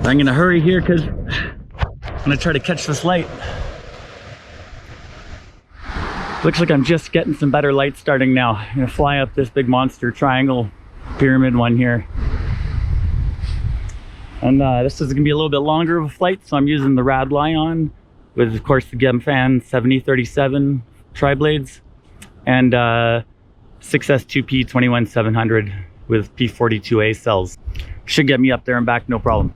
I'm gonna hurry here because I'm gonna try to catch this light. Looks like I'm just getting some better light starting now. I'm gonna fly up this big monster triangle pyramid one here. And this is gonna be a little bit longer of a flight, so I'm using the RAD Li-ion with, of course, the Gemfan 7037 tri-blades and 6S2P 21700 with P42A cells. Should get me up there and back, no problem.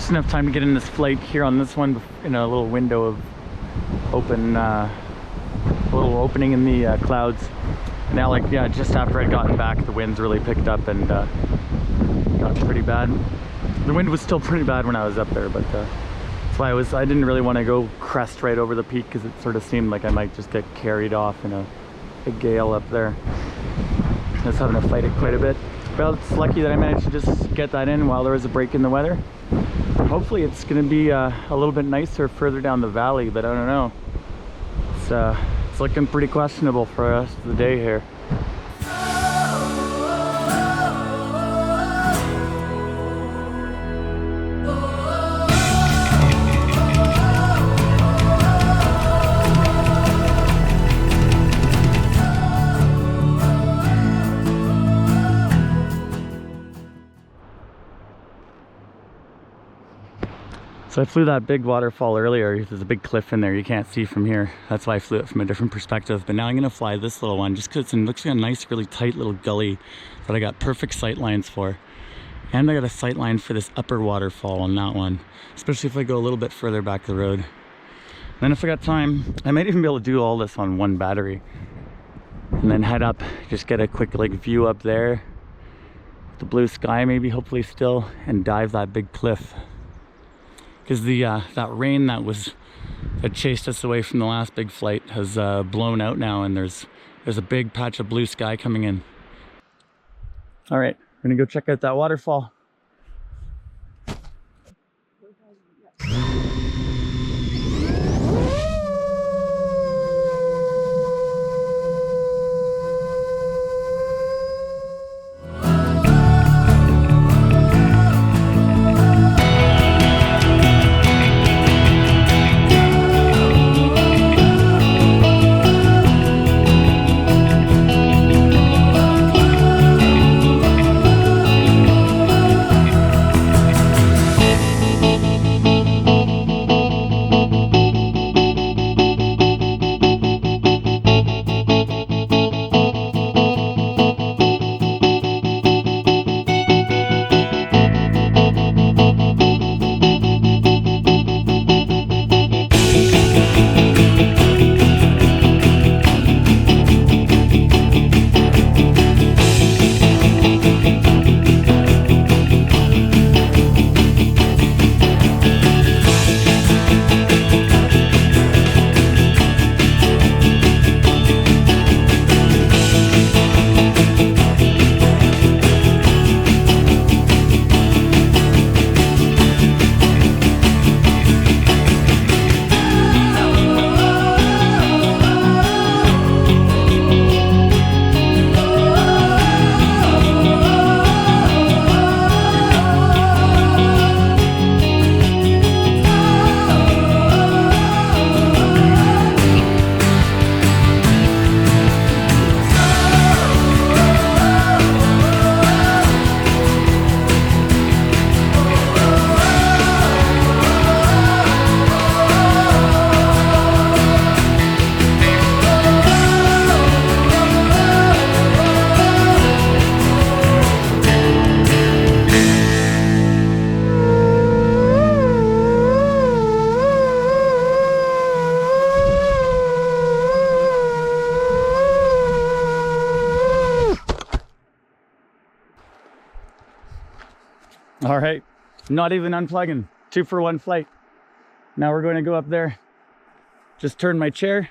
Enough time to get in this flight here on this one in a little window of open, a little opening in the clouds. And now, like, yeah, just after I'd gotten back, the winds really picked up and got pretty bad. The wind was still pretty bad when I was up there, but that's why I didn't really want to go crest right over the peak, because it sort of seemed like I might just get carried off in a big gale up there. I was having to fight it quite a bit. Well, it's lucky that I managed to just get that in while there was a break in the weather. Hopefully it's going to be a little bit nicer further down the valley, but I don't know. It's looking pretty questionable for the rest of the day here. So I flew that big waterfall earlier. There's a big cliff in there you can't see from here. That's why I flew it from a different perspective. But now I'm gonna fly this little one just because it looks like a nice, really tight little gully that I got perfect sight lines for. And I got a sight line for this upper waterfall on that one, especially if I go a little bit further back the road. And then if I got time, I might even be able to do all this on one battery and then head up, just get a quick like view up there the blue sky maybe, hopefully still, and dive that big cliff. Because the that rain that chased us away from the last big flight has blown out now, and there's a big patch of blue sky coming in. All right, we're gonna go check out that waterfall. All right, not even unplugging, 2-for-1 flight. Now we're going to go up there, just turn my chair.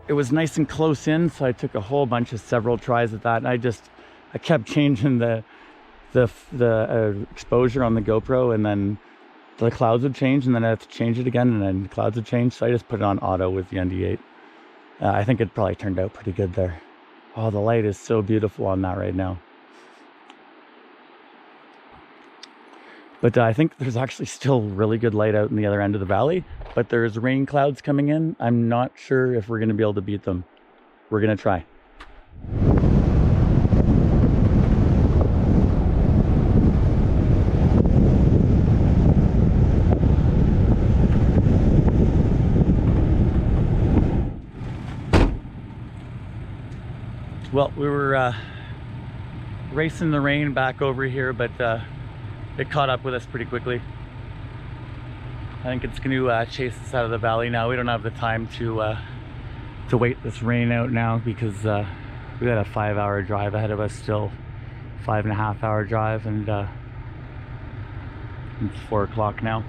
It was nice and close in, so I took a whole bunch of several tries at that, and I kept changing the exposure on the GoPro, and then the clouds would change, and then I had to change it again, and then the clouds would change, so I just put it on auto with the ND8. I think it probably turned out pretty good there. Oh, the light is so beautiful on that right now. But I think there's actually still really good light out in the other end of the valley, but there's rain clouds coming in. I'm not sure if we're going to be able to beat them. We're going to try. Well, we were racing the rain back over here, but it caught up with us pretty quickly. I think it's going to chase us out of the valley now. We don't have the time to wait this rain out now, because we got a 5-hour drive ahead of us still, 5.5-hour drive, and it's 4 o'clock now.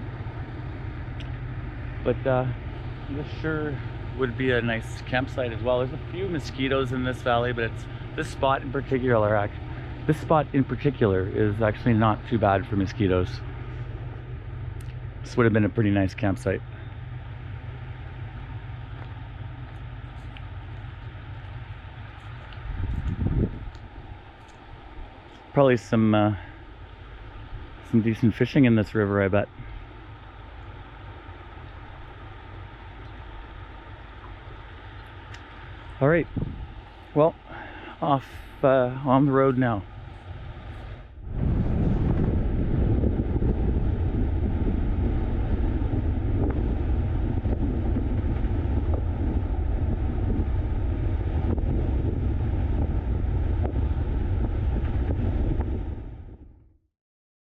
But this sure would be a nice campsite as well. There's a few mosquitoes in this valley, but it's this spot in particular. This spot in particular is actually not too bad for mosquitoes. This would have been a pretty nice campsite. Probably some decent fishing in this river, I bet. All right, well, off on the road now.